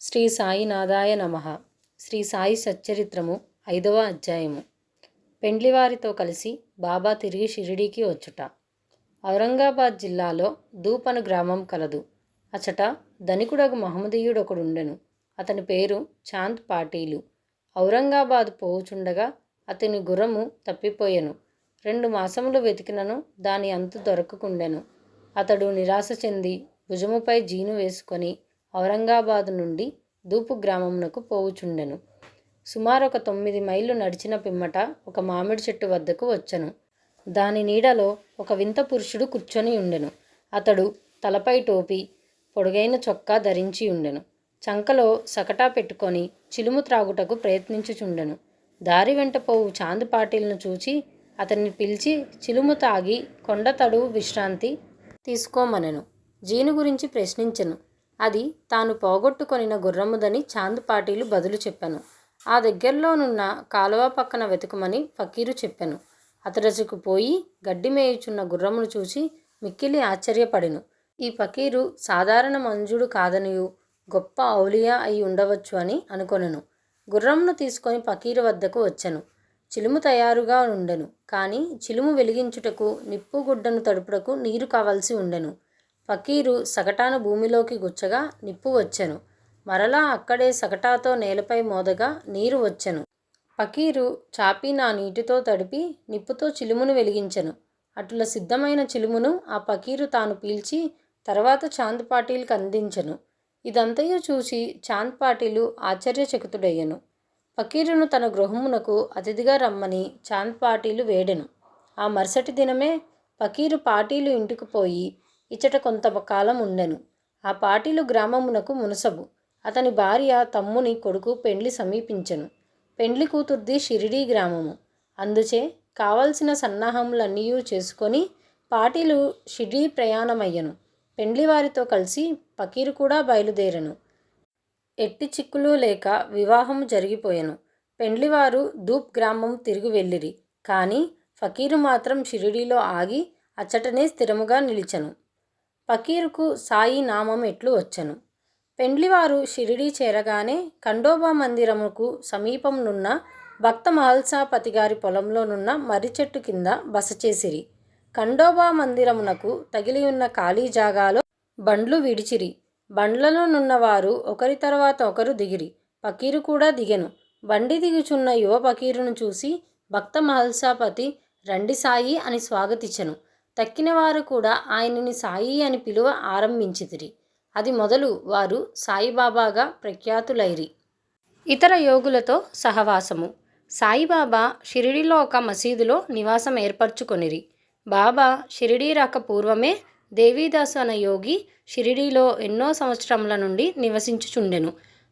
శ్రీ సాయినాథాయ నమః. శ్రీ సాయి సచ్చరిత్రము 5వ అధ్యాయము. పెండ్లివారితో కలిసి బాబా తిరిగి షిరిడీకి వచ్చుట. ఔరంగాబాద్ జిల్లాలో దూపను గ్రామం కలదు. అచట ధనికుడగు మహమ్మదీయుడొకడుండెను. అతని పేరు చాంద్ పాటీలు. ఔరంగాబాద్ పోవుచుండగా అతని గుర్రము తప్పిపోయెను. 2 మాసములు వెతికినను దాని అంతు దొరకకుండెను. అతడు నిరాశ చెంది భుజముపై జీను వేసుకొని ఔరంగాబాదు నుండి దూపు గ్రామమునకు పోవుచుండెను. సుమారు ఒక 9 మైళ్ళు నడిచిన పిమ్మట ఒక మామిడి చెట్టు వద్దకు వచ్చెను. దాని నీడలో ఒక వింత పురుషుడు కూర్చొని ఉండెను. అతడు తలపై టోపీ, పొడుగైన చొక్కా ధరించి ఉండెను. చంకలో సకటా పెట్టుకొని చిలుము త్రాగుటకు ప్రయత్నించుచుండెను. దారి వెంట పోవు చాంద్ పాటీల్ను చూచి అతన్ని పిలిచి చిలుము తాగి కొండ తడువు విశ్రాంతి తీసుకోమనెను. జీను గురించి ప్రశ్నించెను. అది తాను పోగొట్టుకొనిన గుర్రముదని చాంద్ పాటీలు బదులు చెప్పెను. ఆ దగ్గరలోనున్న కాలువ పక్కన వెతుకుమని ఫకీరు చెప్పెను. అతడచుకు పోయి గడ్డి మేయుచున్న గుర్రమును చూసి మిక్కిలి ఆశ్చర్యపడెను. ఈ ఫకీరు సాధారణ మంజుడు కాదనియు గొప్ప ఔలియా అయి ఉండవచ్చు అని అనుకొనెను. గుర్రమును తీసుకొని ఫకీరు వద్దకు వచ్చెను. చిలుము తయారుగా ఉండెను. కానీ చిలుము వెలిగించుటకు నిప్పు గుడ్డను తడుపుటకు నీరు కావలసి ఉండెను. ఫకీరు సగటాను భూమిలోకి గుచ్చగా నిప్పు వచ్చెను. మరలా అక్కడే సగటాతో నేలపై మోదగా నీరు వచ్చెను. ఫకీరు చాపీన ఆ నీటితో తడిపి నిప్పుతో చిలుమును వెలిగించెను. అటుల సిద్ధమైన చిలుమును ఆ ఫకీరు తాను పీల్చి తర్వాత చాంద్ పాటీల్కి అందించెను. ఇదంతయు చూసి చాంద్ పాటీలు ఆశ్చర్యచకితుడయ్యెను. ఫకీరును తన గృహమునకు అతిథిగా రమ్మని చాంద్ పాటీలు వేడెను. ఆ మరుసటి దినమే ఫకీరు పాటీలు ఇంటికి పోయి ఇచ్చట కొంతకాలం ఉండెను. ఆ పాటీలు గ్రామమునకు మునసబు. అతని భార్య తమ్ముని కొడుకు పెండ్లి సమీపించెను. పెండ్లి కూతుర్ది షిరిడీ గ్రామము. అందుచే కావలసిన సన్నాహములన్నీయూ చేసుకొని పాటీలు షిరిడీ ప్రయాణమయ్యను. పెండ్లివారితో కలిసి ఫకీరు కూడా బయలుదేరెను. ఎట్టి చిక్కులు లేక వివాహము జరిగిపోయెను. పెండ్లివారు దూప్ గ్రామం తిరిగి వెళ్ళిరి. కానీ ఫకీరు మాత్రం షిరిడీలో ఆగి అచ్చటనే స్థిరముగా నిలిచెను. ఫకీరుకు సాయి నామం ఎట్లు వచ్చెను. పెండ్లివారు షిరిడీ చేరగానే ఖండోబా మందిరముకు సమీపంనున్న భక్త మహల్సాపతిగారి పొలంలోనున్న మర్రి చెట్టు కింద బస చేసిరి. ఖండోబా మందిరమునకు తగిలియున్న ఖాళీ జాగాలో బండ్లు విడిచిరి. బండ్లలో నున్నవారు ఒకరి తర్వాత ఒకరు దిగిరి. ఫకీరు కూడా దిగెను. బండి దిగుచున్న యువ ఫకీరును చూసి భక్త మహల్సాపతి రండి సాయి అని స్వాగతించెను. తక్కినవారు కూడా ఆయనని సాయి అని పిలువ ఆరంభించితిరి. అది మొదలు వారు సాయిబాబాగా ప్రఖ్యాతులైరి. ఇతర యోగులతో సహవాసము. సాయిబాబా షిరిడీలో ఒక మసీదులో నివాసం ఏర్పరచుకొనిరి. బాబా షిరిడీ రాక పూర్వమే దేవీదాసు అనే యోగి షిరిడీలో ఎన్నో సంవత్సరముల నుండి నివసించుచుండెను.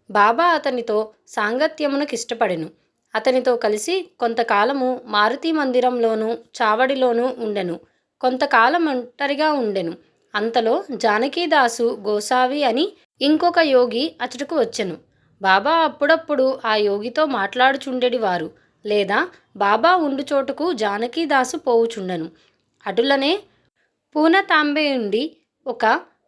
బాబా అతనితో సాంగత్యమునకిష్టపడెను. అతనితో కలిసి కొంతకాలము మారుతి మందిరంలోనూ చావడిలోనూ ఉండెను. కొంతకాలం ఒంటరిగా ఉండెను. అంతలో జానకీదాసు గోసావి అని ఇంకొక యోగి అతడుకు వచ్చెను. బాబా అప్పుడప్పుడు ఆ యోగితో మాట్లాడుచుండెడివారు. లేదా బాబా ఉండు చోటుకు జానకీదాసు పోవుచుండెను. అటులనే పూనతాంబెయుండి ఒక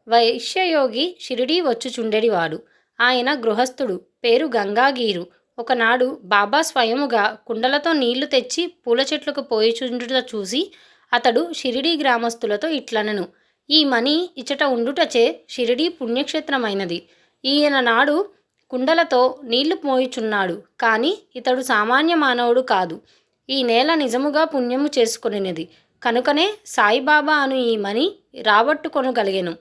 వైశ్యయోగి షిరిడీ వచ్చుచుండెడివాడు. ఆయన గృహస్థుడు. పేరు గంగాగీరు. ఒకనాడు బాబా స్వయముగా కుండలతో నీళ్లు తెచ్చి పూల చెట్లకు పోయిచుండుట చూసి అతడు షిరిడీ గ్రామస్తులతో ఇట్లనెను. ఈ మని ఇచట ఉండుటచే షిరిడీ పుణ్యక్షేత్రమైనది. ఈయన నాడు కుండలతో నీళ్లు మోయుచున్నాడు. కానీ ఇతడు సామాన్య మానవుడు కాదు. ఈ నేల నిజముగా పుణ్యము చేసుకొనినది. కనుకనే సాయిబాబా అను ఈ మని రాబట్టుకొనగలిగెను.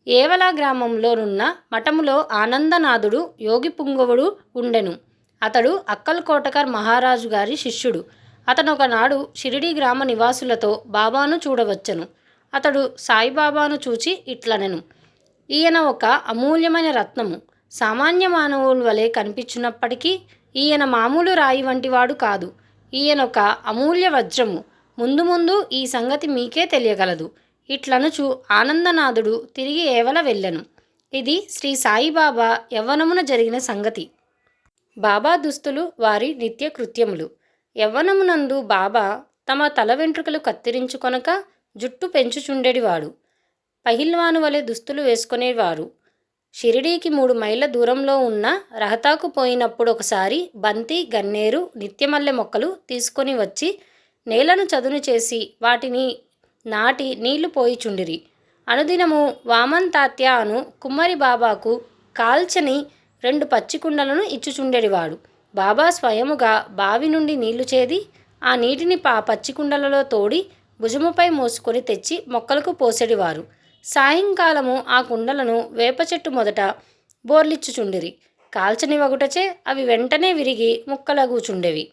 ఏవలా గ్రామంలోనున్న మఠములో ఆనందనాథుడు యోగి పుంగవుడు ఉండెను. అతడు అక్కల్ కోటకర్ మహారాజు గారి శిష్యుడు. అతను ఒకనాడు షిరిడీ గ్రామ నివాసులతో బాబాను చూడవచ్చెను. అతడు సాయిబాబాను చూచి ఇట్లనెను. ఈయన ఒక అమూల్యమైన రత్నము. సామాన్య మానవుల వలె కనిపించినప్పటికీ ఈయన మామూలు రాయి వంటివాడు కాదు. ఈయనొక అమూల్య వజ్రము. ముందు ముందు ఈ సంగతి మీకే తెలియగలదు. ఇట్లనుచు ఆనందనాథుడు తిరిగి ఏవల వెళ్ళెను. ఇది శ్రీ సాయిబాబా యవ్వనమున జరిగిన సంగతి. బాబా దుస్తులు వారి నిత్య కృత్యములు. యవ్వనమునందు బాబా తమ తల వెంట్రుకలు కత్తిరించుకొనక జుట్టు పెంచుచుండెడివాడు. పహిల్వాను వలె దుస్తులు వేసుకునేవారు. షిరిడీకి 3 మైళ్ళ దూరంలో ఉన్న రహతాకు పోయినప్పుడు ఒకసారి బంతి, గన్నేరు, నిత్యమల్లె మొక్కలు తీసుకొని వచ్చి నేలను చదును చేసి వాటిని నాటి నీళ్లు పోయిచుండిరి. అనుదినము వామన్ తాత్య అను కుమ్మరి బాబాకు కాల్చని 2 పచ్చికుండలను ఇచ్చుచుండెడివాడు. బాబా స్వయముగా బావి నుండి నీళ్లు చేది ఆ నీటిని పచ్చికుండలలో తోడి భుజముపై మోసుకొని తెచ్చి మొక్కలకు పోసెడివారు. సాయంకాలము ఆ కుండలను వేప చెట్టు మొదట బోర్లిచ్చుచుండిరి. కాల్చని వగుటచే అవి వెంటనే విరిగి ముక్కలగుచుండెవి.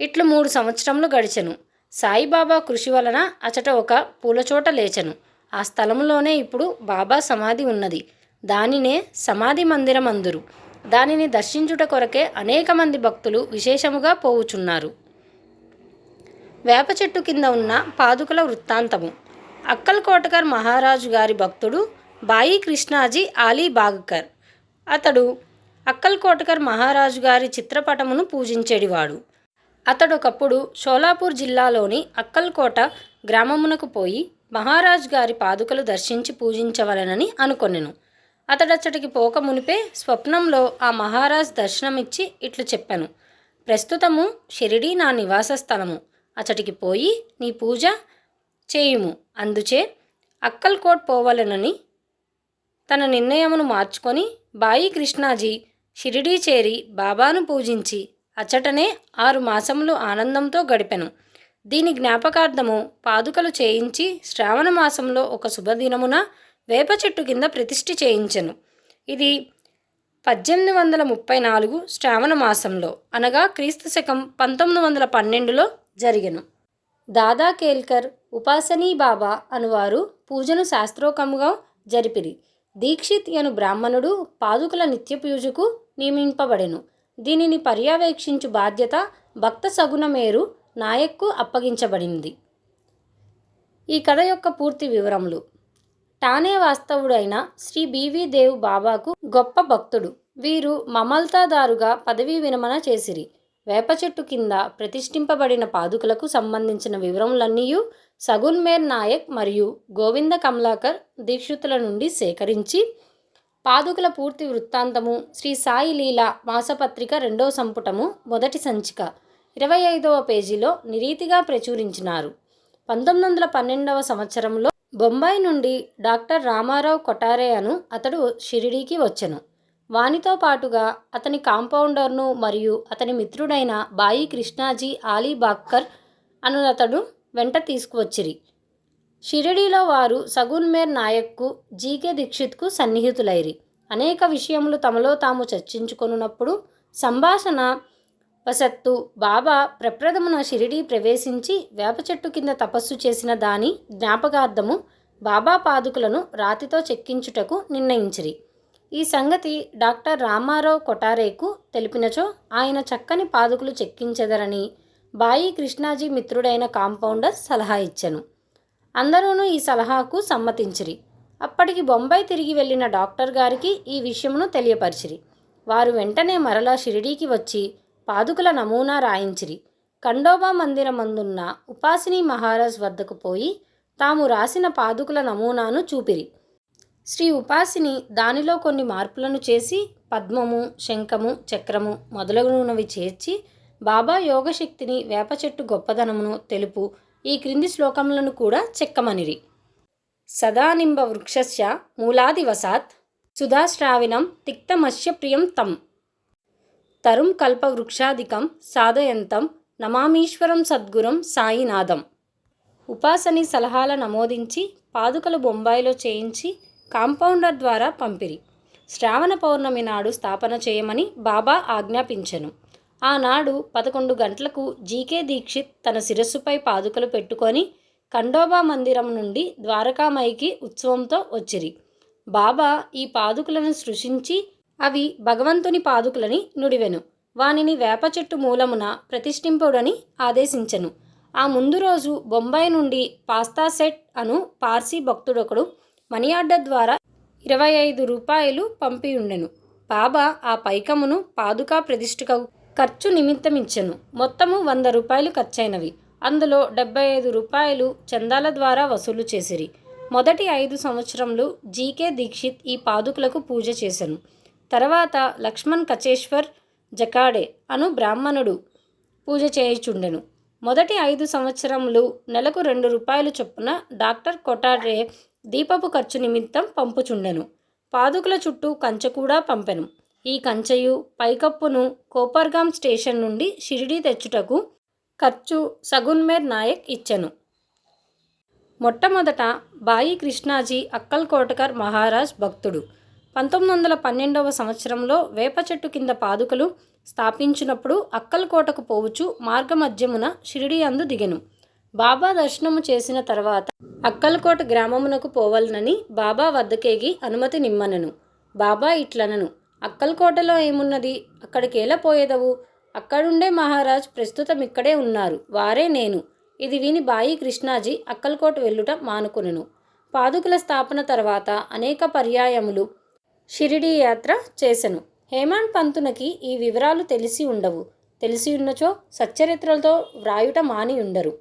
ఇట్లు 3 సంవత్సరములు గడిచెను. సాయిబాబా కృషి వలన అచట ఒక పూలచోట లేచెను. ఆ స్థలంలోనే ఇప్పుడు బాబా సమాధి ఉన్నది. దానినే సమాధి మందిరం అందురు. దానిని దర్శించుట కొరకే అనేక మంది భక్తులు విశేషముగా పోవుచున్నారు. వేప చెట్టు కింద ఉన్న పాదుకల వృత్తాంతము. అక్కల్ కోటకర్ మహారాజు గారి భక్తుడు బాయి కృష్ణాజీ ఆలీ బాగ్కర్. అతడు అక్కల్ కోటకర్ మహారాజు గారి చిత్రపటమును పూజించేడివాడు. అతడు ఒకప్పుడు షోలాపూర్ జిల్లాలోని అక్కల్కోట గ్రామమునకు పోయి మహారాజు గారి పాదుకలు దర్శించి పూజించవలెనని అనుకొనెను. అతడచ్చటికి పోక మునిపే స్వప్నంలో ఆ మహారాజ్ దర్శనమిచ్చి ఇట్లు చెప్పెను: ప్రస్తుతము షిరిడీ నా నివాస స్థలము. అచటికి పోయి నీ పూజ చేయుము. అందుచే అక్కల్కోట్ పోవలెనని తన నిర్ణయమును మార్చుకొని బాయి కృష్ణాజీ షిరిడీ చేరి బాబాను పూజించి అచ్చటనే 6 మాసములు ఆనందంతో గడిపెను. దీని జ్ఞాపకార్థము పాదుకలు చేయించి శ్రావణ మాసంలో ఒక శుభదినమున వేప చెట్టు కింద ప్రతిష్ఠి చేయించెను. ఇది 1834 శ్రావణ మాసంలో అనగా క్రీస్తు శకం 1912లో జరిగెను. దాదా కేల్కర్, ఉపాసనీ బాబా అనువారు పూజను శాస్త్రోకముగా జరిపిరి. దీక్షిత్ అను బ్రాహ్మణుడు పాదుకల నిత్య పూజకు నియమింపబడెను. దీనిని పర్యవేక్షించు బాధ్యత భక్త సగుణమేరు నాయక్కు అప్పగించబడింది. ఈ కథ యొక్క పూర్తి వివరములు. ఠానే వాస్తవుడైన శ్రీ బివి దేవ్ బాబాకు గొప్ప భక్తుడు. వీరు మమల్తాదారుగా పదవీ విరమణ చేసిరి. వేప చెట్టు కింద ప్రతిష్ఠింపబడిన పాదుకలకు సంబంధించిన వివరములన్నీయు సగున్మేర్ నాయక్ మరియు గోవింద కమలాకర్ దీక్షితుల నుండి సేకరించి పాదుకల పూర్తి వృత్తాంతము శ్రీ సాయి లీలా మాసపత్రిక 2వ సంపుటము మొదటి సంచిక 25వ పేజీలో నిరీతిగా ప్రచురించినారు. 1912వ సంవత్సరంలో బొంబాయి నుండి డాక్టర్ రామారావు కొటారే అను అతడు షిరిడీకి వచ్చెను. వానితో పాటుగా అతని కాంపౌండర్ను మరియు అతని మిత్రుడైన బాయి కృష్ణాజీ ఆలీ బాగ్కర్ అను అతడు వెంట తీసుకువచ్చిరి. షిరిడీలో వారు సగున్మేర్ నాయక్కు, జీకే దీక్షిత్కు సన్నిహితులైరి. అనేక విషయములు తమలో తాము చర్చించుకొనున్నప్పుడు సంభాషణ వశత్తు బాబా ప్రప్రథమున షిరిడీ ప్రవేశించి వేప చెట్టు కింద తపస్సు చేసిన దాని జ్ఞాపకార్థము బాబా పాదుకలను రాతితో చెక్కించుటకు నిర్ణయించిరి. ఈ సంగతి డాక్టర్ రామారావు కొటారేకు తెలిపినచో ఆయన చక్కని పాదుకలు చెక్కించెదరని బాయి కృష్ణాజీ మిత్రుడైన కాంపౌండర్ సలహా ఇచ్చెను. అందరూనూ ఈ సలహాకు సమ్మతించిరి. అప్పటికి బొంబాయి తిరిగి వెళ్ళిన డాక్టర్ గారికి ఈ విషయమును తెలియపరిచిరి. వారు వెంటనే మరలా షిరిడీకి వచ్చి పాదుకల నమూనా రాయించిరి. ఖండోబా మందిరమందున్న ఉపాసిని మహారాజ్ వద్దకు పోయి తాము రాసిన పాదుకల నమూనాను చూపిరి. శ్రీ ఉపాసిని దానిలో కొన్ని మార్పులను చేసి పద్మము, శంఖము, చక్రము మొదలగునవి చేర్చి బాబా యోగశక్తిని, వేప చెట్టు గొప్పదనమును తెలుపు ఈ క్రింది శ్లోకములను కూడా చెక్కమనిరి. సదానింబ వృక్షస్య మూలాదివసాత్ సుధాశ్రావిణం తిక్తమస్య ప్రియం తం తరుం కల్పవృక్షాదికం సాధయంతం నమామీశ్వరం సద్గురం సాయినాథం. ఉపాసని సలహాల నమోదించి పాదుకలు బొంబాయిలో చేయించి కాంపౌండర్ ద్వారా పంపిరి. శ్రావణ పౌర్ణమి నాడు స్థాపన చేయమని బాబా ఆజ్ఞాపించెను. ఆనాడు 11 గంటలకు జీకే దీక్షిత్ తన శిరస్సుపై పాదుకలు పెట్టుకొని ఖండోబా మందిరం నుండి ద్వారకామాయికి ఉత్సవంతో వచ్చిరి. బాబా ఈ పాదుకలను సృష్టించి అవి భగవంతుని పాదుకలని నుడివెను. వానిని వేప చెట్టు మూలమున ప్రతిష్ఠింపుడని ఆదేశించెను. ఆ ముందు రోజు బొంబాయి నుండి పాస్తా సెట్ అను పార్సీ భక్తుడొకడు మనీ ఆర్డర్ ద్వారా 25 రూపాయలు పంపియుండెను. బాబా ఆ పైకమును పాదుకా ప్రతిష్ఠకు ఖర్చు నిమిత్తమిచ్చెను. మొత్తము 100 రూపాయలు ఖర్చైనవి. అందులో 75 రూపాయలు చందాల ద్వారా వసూలు చేసిరి. మొదటి 5 సంవత్సరములు జీకే దీక్షిత్ ఈ పాదుకులకు పూజ చేసెను. తర్వాత లక్ష్మణ్ కచేశ్వర్ జకాడే అను బ్రాహ్మణుడు పూజ చేయుచుండెను. మొదటి 5 సంవత్సరములు నెలకు 2 రూపాయలు చొప్పున డాక్టర్ కొటారే దీపపు ఖర్చు నిమిత్తం పంపుచుండెను. పాదుకుల చుట్టూ కంచె కూడా పంపెను. ఈ కంచెయు పైకప్పును కోపర్గాం స్టేషన్ నుండి షిరిడీ తెచ్చుటకు ఖర్చు సగున్మేర్ నాయక్ ఇచ్చెను. మొట్టమొదట బాయి కృష్ణాజీ అక్కల్కోటకర్ మహారాజ్ భక్తుడు. 1912వ సంవత్సరంలో వేప చెట్టు కింద పాదుకలు స్థాపించినప్పుడు అక్కల్కోటకు పోవుచు మార్గమధ్యమున షిరిడీ అందు దిగెను. బాబా దర్శనము చేసిన తర్వాత అక్కల్కోట గ్రామమునకు పోవలనని బాబా వద్దకేగి అనుమతి నిమ్మనెను. బాబా ఇట్లనను, అక్కల్కోటలో ఏమున్నది, అక్కడికేలా పోయేదవు? అక్కడుండే మహారాజ్ ప్రస్తుతం ఇక్కడే ఉన్నారు, వారే నేను. ఇది విని బాయి కృష్ణాజీ అక్కల్కోట వెళ్ళుట మానుకొనెను. పాదుకుల స్థాపన తర్వాత అనేక పర్యాయములు షిరిడీ యాత్ర చేసెను. హేమాడ్ పంతునకి ఈ వివరాలు తెలిసి ఉండవు. తెలిసి ఉన్నచో సచ్చరిత్రలతో వ్రాయుట మాని ఉండరు.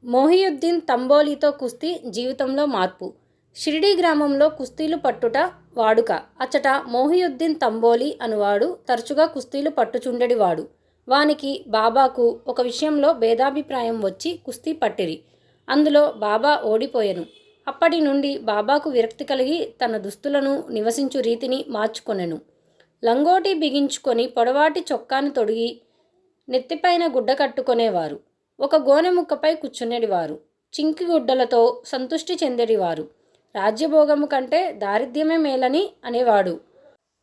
మొహియుద్దీన్ తంబోలీతో కుస్తీ జీవితంలో మార్పు. షిరిడీ గ్రామంలో కుస్తీలు పట్టుట వాడుక. అచ్చట మొహియుద్దీన్ తంబోలీ అనువాడు తరచుగా కుస్తీలు పట్టుచుండెడివాడు. వానికి బాబాకు ఒక విషయంలో భేదాభిప్రాయం వచ్చి కుస్తీ పట్టిరి. అందులో బాబా ఓడిపోయెను. అప్పటి నుండి బాబాకు విరక్తి కలిగి తన దుస్తులను నివసించు రీతిని మార్చుకొనెను. లంగోటి బిగించుకొని పొడవాటి చొక్కాను తొడిగి నెత్తిపైన గుడ్డ కట్టుకొనేవారు. ఒక గోనె ముక్కపై కూర్చునేడివారు. చింకి గుడ్డలతో సంతుష్టి చెందేడివారు. రాజ్యభోగము కంటే దారిద్ర్యమే మేలని అనేవాడు.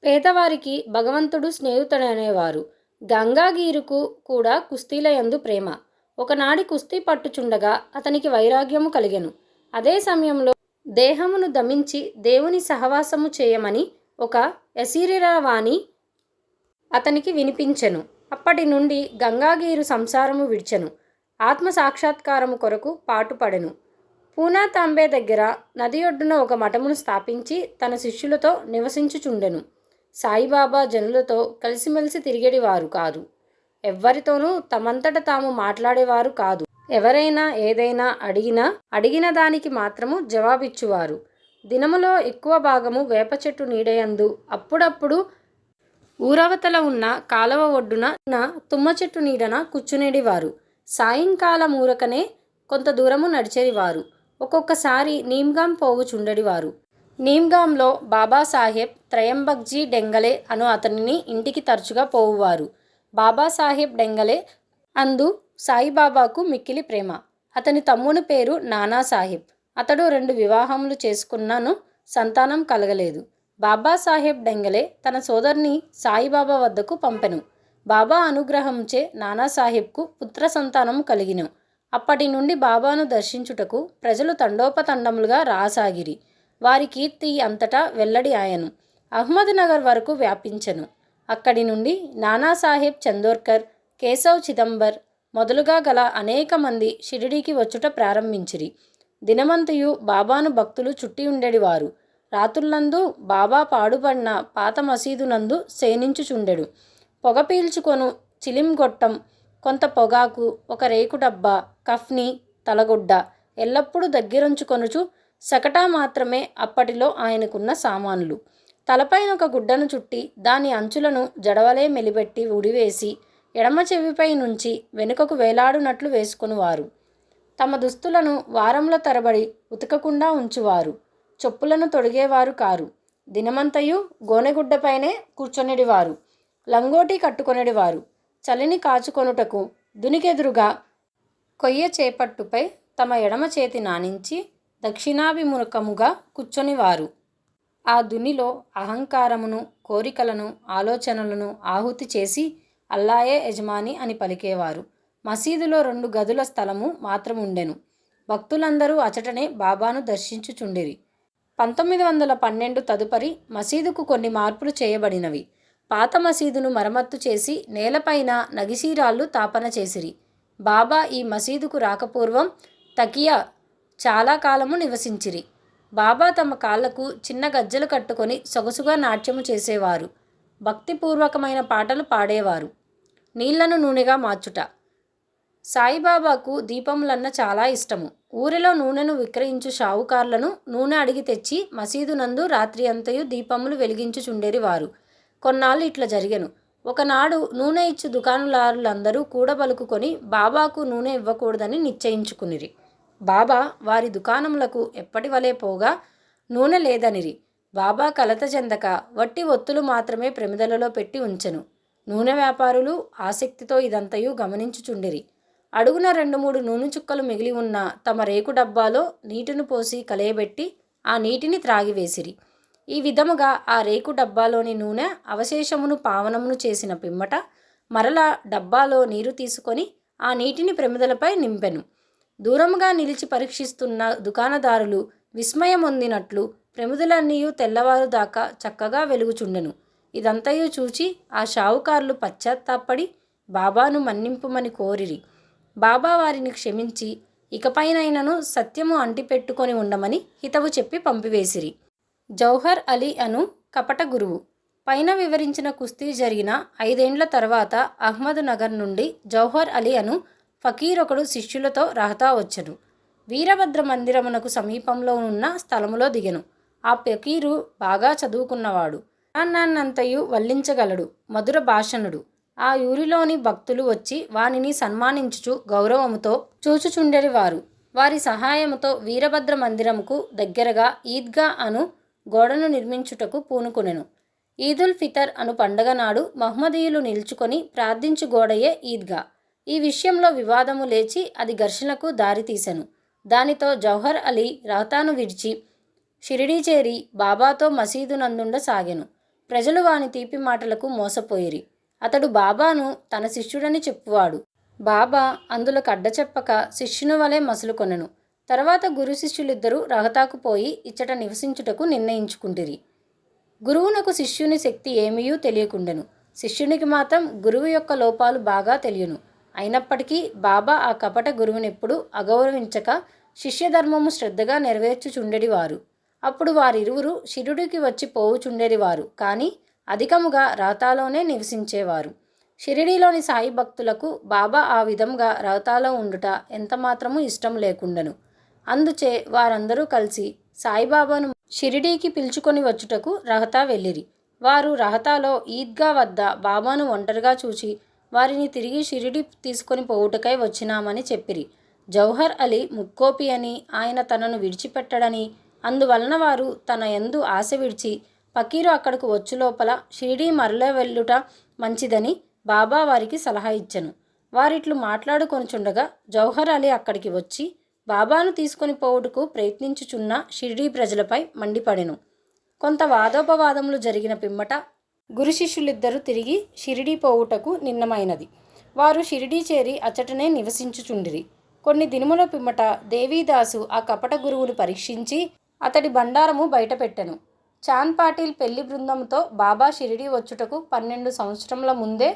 పేదవారికి భగవంతుడు స్నేహితుడనేవారు. గంగాగీరుకు కూడా కుస్తీలయందు ప్రేమ. ఒకనాడి కుస్తీ పట్టుచుండగా అతనికి వైరాగ్యము కలిగెను. అదే సమయంలో దేహమును దమించి దేవుని సహవాసము చేయమని ఒక అశరీరవాణి అతనికి వినిపించెను. అప్పటి నుండి గంగాగీరు సంసారము విడిచెను. ఆత్మ సాక్షాత్కారము కొరకు పాటుపడెను. పూనా తాంబే దగ్గర నది ఒడ్డున ఒక మఠమును స్థాపించి తన శిష్యులతో నివసించుచుండెను. సాయిబాబా జనులతో కలిసిమెలిసి తిరిగేడివారు కాదు. ఎవ్వరితోనూ తమంతట తాము మాట్లాడేవారు కాదు. ఎవరైనా ఏదైనా అడిగిన దానికి మాత్రము జవాబిచ్చువారు. దినములో ఎక్కువ భాగము వేప చెట్టు నీడయందు, అప్పుడప్పుడు ఊరవతల ఉన్న కాలవ ఒడ్డున తుమ్మ చెట్టు నీడన కూర్చునేడివారు. సాయంకాలం ఊరకనే కొంత దూరము నడిచేవారు. ఒక్కొక్కసారి నీమ్గాం పోవుచుండెడివారు. నీమ్గాంలో బాబాసాహెబ్ త్రయంబక్జీ డెంగలే అను అతనిని ఇంటికి తరచుగా పోవువారు. బాబాసాహెబ్ డెంగలే అందు సాయిబాబాకు మిక్కిలి ప్రేమ. అతని తమ్ముని పేరు నానాసాహెబ్. అతడు 2 వివాహములు చేసుకున్నాను, సంతానం కలగలేదు. బాబాసాహెబ్ డెంగలే తన సోదరిని సాయిబాబా వద్దకు పంపెను. బాబా అనుగ్రహంచే నానాసాహెబ్కు పుత్ర సంతానము కలిగిన. అప్పటి నుండి బాబాను దర్శించుటకు ప్రజలు తండోపతండములుగా రాసాగిరి. వారి కీర్తి అంతటా వెల్లడి ఆయను. అహ్మద్నగర్ వరకు వ్యాపించెను. అక్కడి నుండి నానాసాహెబ్ చందోర్కర్, కేశవ్ చిదంబర్ మొదలుగా గల అనేక మంది షిరిడీకి వచ్చుట ప్రారంభించిరి. దినమంతయు బాబాను భక్తులు చుట్టి ఉండేడివారు. రాత్రులందు బాబా పాడుపడిన పాత మసీదునందు శయనించుచుండెడు. పొగ పీల్చుకొను చిలింగొట్టం, కొంత పొగాకు, ఒక రేకు డబ్బా, కఫ్ని, తలగుడ్డ ఎల్లప్పుడూ దగ్గరుంచుకొనుచు సకటా మాత్రమే అప్పటిలో ఆయనకున్న సామానులు. తలపైన ఒక గుడ్డను చుట్టి దాని అంచులను జడవలే మెలిపెట్టి ఉడివేసి ఎడమ చెవిపై నుంచి వెనుకకు వేలాడునట్లు వేసుకొనువారు. తమ దుస్తులను వారముల తరబడి ఉతకకుండా ఉంచువారు. చెప్పులను తొడిగేవారు కారు. దినమంతయు గోనెగుడ్డపైనే కూర్చొనిడివారు. లంగోటి కట్టుకొనిడివారు. చలిని కాచుకొనుటకు దునికెదురుగా కొయ్య చేపట్టుపై తమ ఎడమ చేతి నానించి దక్షిణాభిముఖముగా కూర్చొనివారు. ఆ దునిలో అహంకారమును, కోరికలను, ఆలోచనలను ఆహుతి చేసి అల్లాయే యజమాని అని పలికేవారు. మసీదులో 2 గదుల స్థలము మాత్రముండెను. భక్తులందరూ అచటనే బాబాను దర్శించుచుండిరి. 1912 తదుపరి మసీదుకు కొన్ని మార్పులు చేయబడినవి. పాత మసీదును మరమ్మత్తు చేసి నేలపైన నగిశీరాళ్ళు తాపన చేసిరి. బాబా ఈ మసీదుకు రాకపూర్వం తకియా చాలా కాలము నివసించిరి. బాబా తమ కాళ్లకు చిన్న గజ్జెలు కట్టుకొని సొగసుగా నాట్యము చేసేవారు. భక్తిపూర్వకమైన పాటలు పాడేవారు. నీళ్లను నూనెగా మార్చుట. సాయిబాబాకు దీపములన్న చాలా ఇష్టము. ఊరిలో నూనెను విక్రయించు షావుకార్లను నూనె అడిగి తెచ్చి మసీదు నందు రాత్రి అంతయు దీపములు వెలిగించుచుండేరి వారు. కొన్నాళ్ళు ఇట్లా జరిగెను. ఒకనాడు నూనె ఇచ్చు దుకాణదారులందరూ కూడబలుకుకొని బాబాకు నూనె ఇవ్వకూడదని నిశ్చయించుకునిరి. బాబా వారి దుకాణములకు ఎప్పటి వలె పోగా నూనె లేదనిరి. బాబా కలత చెందక వట్టి ఒత్తులు మాత్రమే ప్రమిదలలో పెట్టి ఉంచెను. నూనె వ్యాపారులు ఆసక్తితో ఇదంతయు గమనించుచుండిరి. అడుగున 2-3 నూనె చుక్కలు మిగిలి ఉన్న తమ రేకు డబ్బాలో నీటిని పోసి కలయబెట్టి ఆ నీటిని త్రాగివేసిరి. ఈ విధముగా ఆ రేకు డబ్బాలోని నూనె అవశేషమును పావనమును చేసిన పిమ్మట మరలా డబ్బాలో నీరు తీసుకొని ఆ నీటిని ప్రమిదలపై నింపెను. దూరముగా నిలిచి పరీక్షిస్తున్న దుకాణదారులు విస్మయమొందినట్లు ప్రమిదలన్నీయు తెల్లవారు దాకా చక్కగా వెలుగుచుండెను. ఇదంతయు చూచి ఆ షావుకారులు పశ్చాత్తాపడి బాబాను మన్నింపుమని కోరిరి. బాబా వారిని క్షమించి ఇకపైనైనను సత్యము అంటిపెట్టుకొని ఉండమని హితవు చెప్పి పంపివేసిరి. జౌహర్ అలీ అను కపట గురువు. పైన వివరించిన కుస్తీ జరిగిన 5 ఏండ్ల తర్వాత అహ్మద్ నగర్ నుండి జౌహర్ అలీ అను ఫకీరొకడు శిష్యులతో రహతా వచ్చెను. వీరభద్ర మందిరమునకు సమీపంలో ఉన్న స్థలములో దిగెను. ఆ ఫకీరు బాగా చదువుకున్నవాడు. అన్నంతయు వల్లించగలడు. మధుర భాషణుడు. ఆ ఊరిలోని భక్తులు వచ్చి వానిని సన్మానించుచు గౌరవముతో చూచుచుండెరివారు. వారి సహాయముతో వీరభద్ర మందిరముకు దగ్గరగా ఈద్గా అను గోడను నిర్మించుటకు పూనుకొనెను. ఈదుల్ ఫితర్ అను పండగ నాడు మహ్మదీయులు నిల్చుకొని ప్రార్థించు గోడయే ఈద్గా. ఈ విషయంలో వివాదము లేచి అది ఘర్షణకు దారితీసెను. దానితో జౌహర్ అలీ రహతాను విడిచి షిరిడీ చేరి బాబాతో మసీదు నందుండ సాగెను. ప్రజలు వాని తీపి మాటలకు మోసపోయిరి. అతడు బాబాను తన శిష్యుడని చెప్పువాడు. బాబా అందులకు అడ్డచెప్పక శిష్యుని వలె మసులుకొనెను. తర్వాత గురు శిష్యులిద్దరూ రహతాకు పోయి ఇచ్చట నివసించుటకు నిర్ణయించుకుంటిరి. గురువునకు శిష్యుని శక్తి ఏమీయూ తెలియకుండెను. శిష్యునికి మాత్రం గురువు యొక్క లోపాలు బాగా తెలియను. అయినప్పటికీ బాబా ఆ కపట గురువునెప్పుడు అగౌరవించక శిష్యధర్మము శ్రద్ధగా నెరవేర్చుచుండెడివారు. అప్పుడు వారిరువురు షిరిడీకి వచ్చి పోవుచుండెడివారు. కానీ అధికముగా రహతాలోనే నివసించేవారు. షిరిడీలోని సాయి భక్తులకు బాబా ఆ విధంగా రహతాలో ఉండుట ఎంతమాత్రమూ ఇష్టం లేకుండెను. అందుచే వారందరూ కలిసి సాయిబాబాను షిరిడీకి పిలుచుకొని వచ్చుటకు రహతా వెళ్ళిరి. వారు రహతాలో ఈద్గా వద్ద బాబాను ఒంటరిగా చూచి వారిని తిరిగి షిరిడీ తీసుకొని పోవుటకై వచ్చినామని చెప్పిరి. జౌహర్ అలీ ముక్కోపి అని, ఆయన తనను విడిచిపెట్టడని, అందువలన వారు తన యందు ఆశ విడిచి ఫకీరు అక్కడకు వచ్చు లోపల షిరిడీ మరల వెళ్ళుట మంచిదని బాబా వారికి సలహా ఇచ్చెను. వారిట్లు మాట్లాడుకొనుచుండగా జౌహర్ అలీ అక్కడికి వచ్చి బాబాను తీసుకొని పోవుటకు ప్రయత్నించుచున్న షిరిడీ ప్రజలపై మండిపడెను. కొంత వాదోపవాదములు జరిగిన పిమ్మట గురు శిష్యులిద్దరూ తిరిగి షిరిడీ పోవుటకు నిన్నమైనది. వారు షిరిడీ చేరి అచ్చటనే నివసించుచుండిరి. కొన్ని దినముల పిమ్మట దేవీదాసు ఆ కపట గురువును పరీక్షించి అతడి బండారము బయటపెట్టెను. చాంద్ పాటిల్ పెళ్లి బృందంతో బాబా షిరిడీ వచ్చుటకు 12 సంవత్సరముల ముందే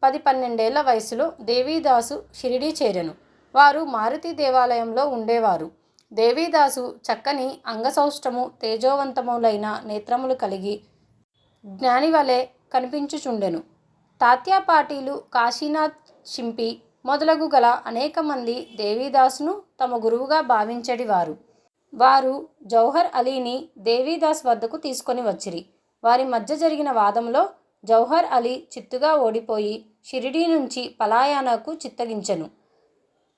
10-12 ఏళ్ల వయసులో దేవీదాసు షిరిడీ చేరెను. వారు మారుతి దేవాలయంలో ఉండేవారు. దేవీదాసు చక్కని అంగసౌష్టము తేజోవంతములైన నేత్రములు కలిగి జ్ఞాని వలె కనిపించుచుండెను. తాత్యా పాటీలు, కాశీనాథ్ షింపి మొదలగు గల అనేక మంది దేవీదాసును తమ గురువుగా భావించెడివారు. వారు జౌహర్ అలీని దేవీదాస్ వద్దకు తీసుకొని వచ్చిరి. వారి మధ్య జరిగిన వాదంలో జౌహర్ అలీ చిత్తుగా ఓడిపోయి షిరిడీ నుంచి పలాయనకు చిత్తగించెను.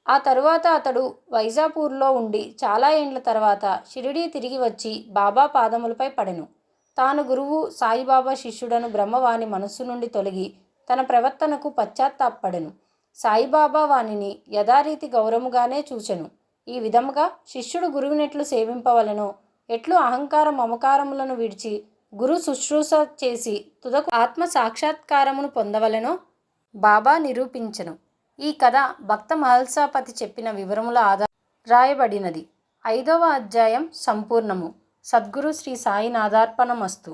ఆ తరువాత అతడు వైజాపూర్లో ఉండి చాలా ఏండ్ల తర్వాత షిరిడీ తిరిగి వచ్చి బాబా పాదములపై పడెను. తాను గురువు సాయిబాబా శిష్యుడను భ్రమ వాని మనస్సు నుండి తొలగి తన ప్రవర్తనకు పశ్చాత్తాపడెను. సాయిబాబా వానిని యథారీతి గౌరవముగానే చూచెను. ఈ విధముగా శిష్యుడు గురువునెట్లు సేవింపవలెనో, ఎట్లు అహంకార మమకారములను విడిచి గురు శుశ్రూష చేసి తుదకు ఆత్మ సాక్షాత్కారమును పొందవలెనో బాబా నిరూపించెను. ఈ కథ భక్త మహల్సాపతి చెప్పిన వివరముల ఆధారంగా రాయబడినది. 5వ అధ్యాయం సంపూర్ణము. సద్గురు శ్రీ సాయినాథార్పణమస్తు.